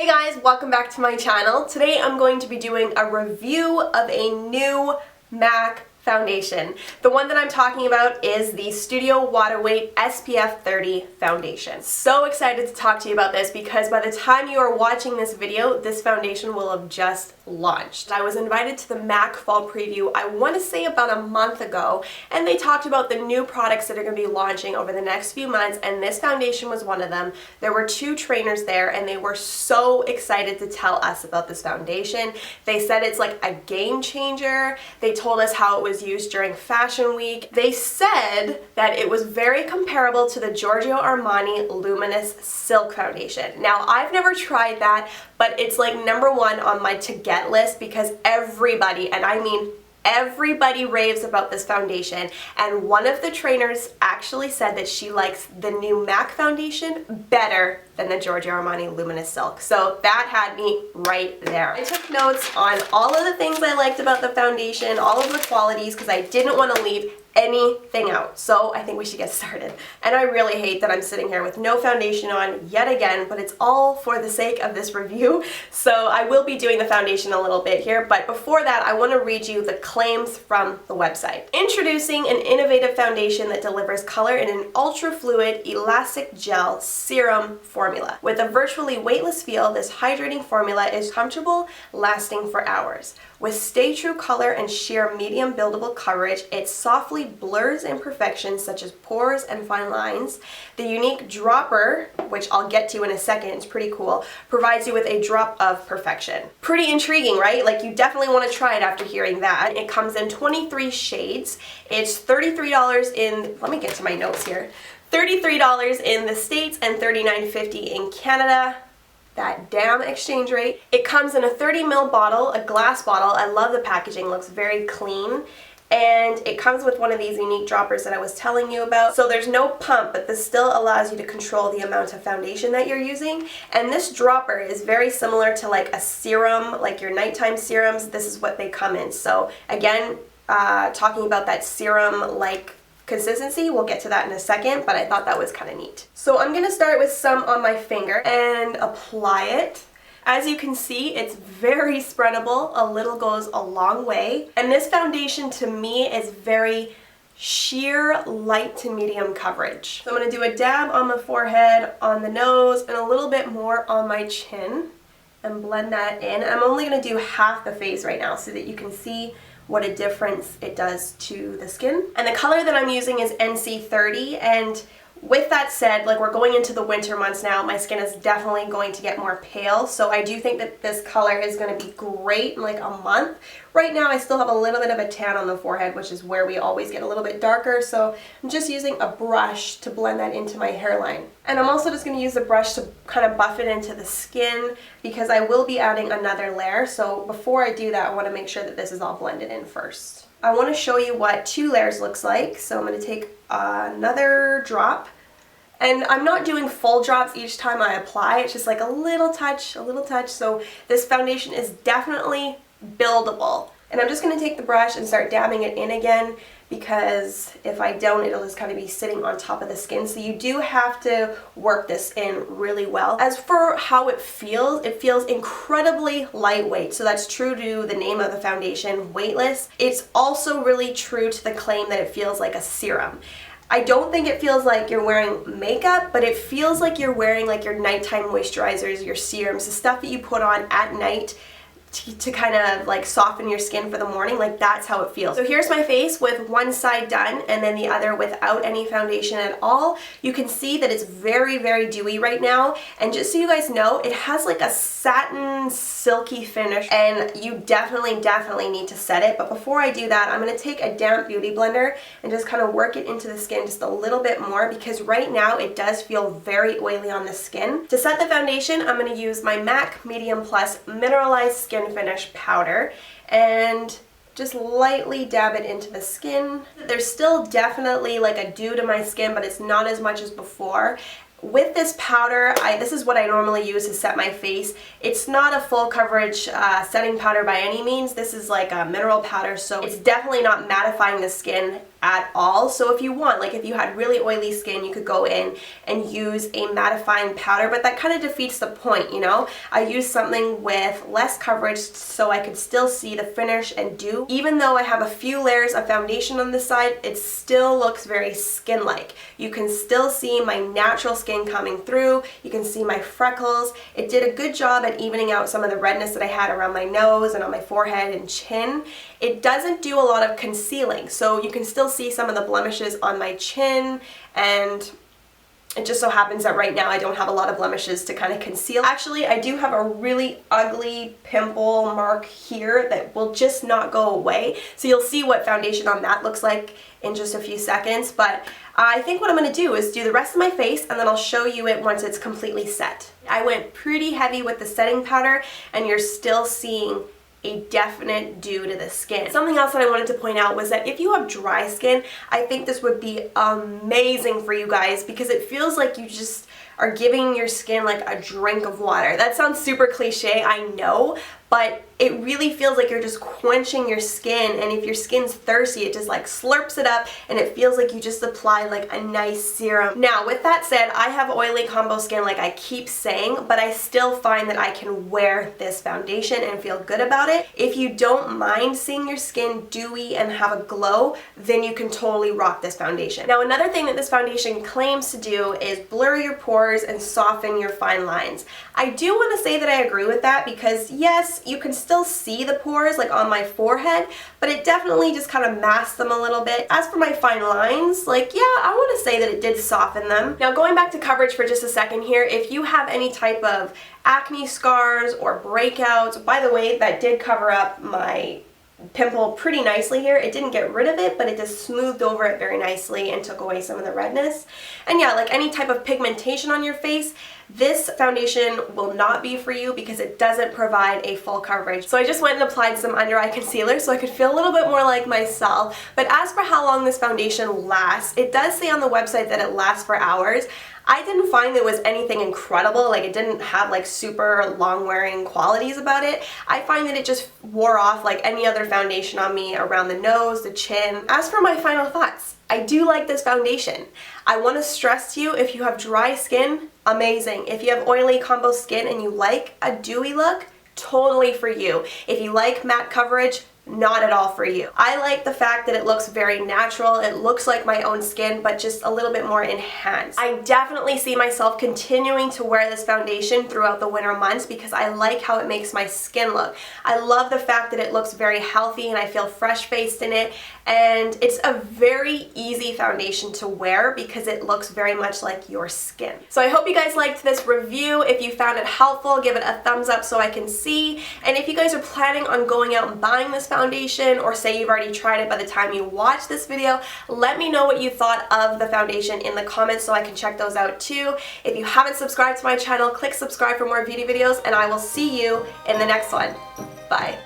Hey guys, welcome back to my channel. Today I'm going to be doing a review of a new MAC foundation. The one that I'm talking about is the Studio Waterweight SPF 30 foundation. So excited to talk to you about this because by the time you are watching this video, this foundation will have just launched. I was invited to the MAC fall preview, I want to say about a month ago, and they talked about the new products that are going to be launching over the next few months, and this foundation was one of them. There were two trainers there and they were so excited to tell us about this foundation. They said it's like a game changer. They told us how it was used during Fashion Week. They said that it was very comparable to the Giorgio Armani Luminous Silk Foundation. Now, I've never tried that, but it's like #1 on my to-get list because everybody, and I mean everybody, raves about this foundation, and one of the trainers actually said that she likes the new MAC foundation better than the Giorgio Armani Luminous Silk. So that had me right there. I took notes on all of the things I liked about the foundation, all of the qualities, because I didn't want to leave anything out. So I think we should get started. And I really hate that I'm sitting here with no foundation on yet again, but it's all for the sake of this review. So I will be doing the foundation a little bit here, but before that I want to read you the claims from the website. Introducing an innovative foundation that delivers color in an ultra fluid elastic gel serum formula. With a virtually weightless feel, this hydrating formula is comfortable, lasting for hours. With stay true color and sheer medium buildable coverage, it softly blurs imperfections such as pores and fine lines. The unique dropper, which I'll get to in a second, it's pretty cool, provides you with a drop of perfection. Pretty intriguing, right? Like, you definitely want to try it after hearing that. It comes in 23 shades. It's $33 in, let me get to my notes here, $33 in the States and $39.50 in Canada. That damn exchange rate. It comes in a 30 ml bottle, a glass bottle. I love the packaging, looks very clean. And it comes with one of these unique droppers that I was telling you about. So there's no pump, but this still allows you to control the amount of foundation that you're using. And this dropper is very similar to like a serum, like your nighttime serums. This is what they come in. So again, talking about that serum-like consistency, we'll get to that in a second, but I thought that was kind of neat. So I'm going to start with some on my finger and apply it. As you can see, it's very spreadable. A little goes a long way. And this foundation to me is very sheer light to medium coverage. So I'm going to do a dab on the forehead, on the nose, and a little bit more on my chin and blend that in. I'm only going to do half the face right now so that you can see what a difference it does to the skin. And the color that I'm using is NC30, and with that said, like, we're going into the winter months now, my skin is definitely going to get more pale, so I do think that this color is going to be great in like a month. Right now I still have a little bit of a tan on the forehead, which is where we always get a little bit darker, so I'm just using a brush to blend that into my hairline. And I'm also just going to use the brush to kind of buff it into the skin because I will be adding another layer, so before I do that I want to make sure that this is all blended in first. I want to show you what 2 layers looks like, so I'm going to take another drop. And I'm not doing full drops each time I apply, it's just like a little touch, so this foundation is definitely buildable. And I'm just going to take the brush and start dabbing it in again because if I don't, it'll just kind of be sitting on top of the skin. So you do have to work this in really well. As for how it feels incredibly lightweight. So that's true to the name of the foundation, weightless. It's also really true to the claim that it feels like a serum. I don't think it feels like you're wearing makeup, but it feels like you're wearing like your nighttime moisturizers, your serums, the stuff that you put on at night to kind of like soften your skin for the morning. Like, that's how it feels. So here's my face with one side done and then the other without any foundation at all. You can see that it's very, very dewy right now, and just so you guys know, it has like a satin silky finish, and you definitely need to set it. But before I do that, I'm going to take a damp beauty blender and just kind of work it into the skin just a little bit more because right now it does feel very oily on the skin. To set the foundation, I'm going to use my MAC Medium Plus Mineralized Skin Finish powder and just lightly dab it into the skin. There's still definitely like a dew to my skin, but it's not as much as before. With this powder, this is what I normally use to set my face. It's not a full coverage setting powder by any means. This is like a mineral powder, so it's definitely not mattifying the skin at all. So if you want, like if you had really oily skin, you could go in and use a mattifying powder, but that kind of defeats the point, you know? I used something with less coverage so I could still see the finish and dew. Even though I have a few layers of foundation on this side, it still looks very skin-like. You can still see my natural skin coming through. You can see my freckles. It did a good job at evening out some of the redness that I had around my nose and on my forehead and chin. It doesn't do a lot of concealing, so you can still see some of the blemishes on my chin, and it just so happens that right now I don't have a lot of blemishes to kind of conceal. Actually, I do have a really ugly pimple mark here that will just not go away. So you'll see what foundation on that looks like in just a few seconds. But I think what I'm going to do is do the rest of my face, and then I'll show you it once it's completely set. I went pretty heavy with the setting powder, and you're still seeing a definite dew to the skin. Something else that I wanted to point out was that if you have dry skin, I think this would be amazing for you guys because it feels like you just are giving your skin like a drink of water. That sounds super cliche, I know, but it really feels like you're just quenching your skin, and if your skin's thirsty, it just like slurps it up and it feels like you just applied like a nice serum. Now, with that said, I have oily combo skin like I keep saying, but I still find that I can wear this foundation and feel good about it. If you don't mind seeing your skin dewy and have a glow, then you can totally rock this foundation. Now, another thing that this foundation claims to do is blur your pores and soften your fine lines. I do want to say that I agree with that because yes, you can still see the pores like on my forehead, but it definitely just kind of masks them a little bit. As for my fine lines, like yeah, I want to say that it did soften them. Now going back to coverage for just a second here, if you have any type of acne scars or breakouts, by the way, that did cover up my pimple pretty nicely here. It didn't get rid of it, but it just smoothed over it very nicely and took away some of the redness. And yeah, like any type of pigmentation on your face, this foundation will not be for you because it doesn't provide a full coverage. So I just went and applied some under eye concealer so I could feel a little bit more like myself. But as for how long this foundation lasts, it does say on the website that it lasts for hours. I didn't find there was anything incredible, like it didn't have like super long wearing qualities about it. I find that it just wore off like any other foundation on me around the nose, the chin. As for my final thoughts, I do like this foundation. I want to stress to you, if you have dry skin, amazing. If you have oily combo skin and you like a dewy look, totally for you. If you like matte coverage, not at all for you. I like the fact that it looks very natural. It looks like my own skin, but just a little bit more enhanced. I definitely see myself continuing to wear this foundation throughout the winter months because I like how it makes my skin look. I love the fact that it looks very healthy and I feel fresh-faced in it, and it's a very easy foundation to wear because it looks very much like your skin. So I hope you guys liked this review. If you found it helpful, give it a thumbs up so I can see. And if you guys are planning on going out and buying this foundation, or say you've already tried it by the time you watch this video, let me know what you thought of the foundation in the comments so I can check those out too. If you haven't subscribed to my channel, click subscribe for more beauty videos, and I will see you in the next one. Bye.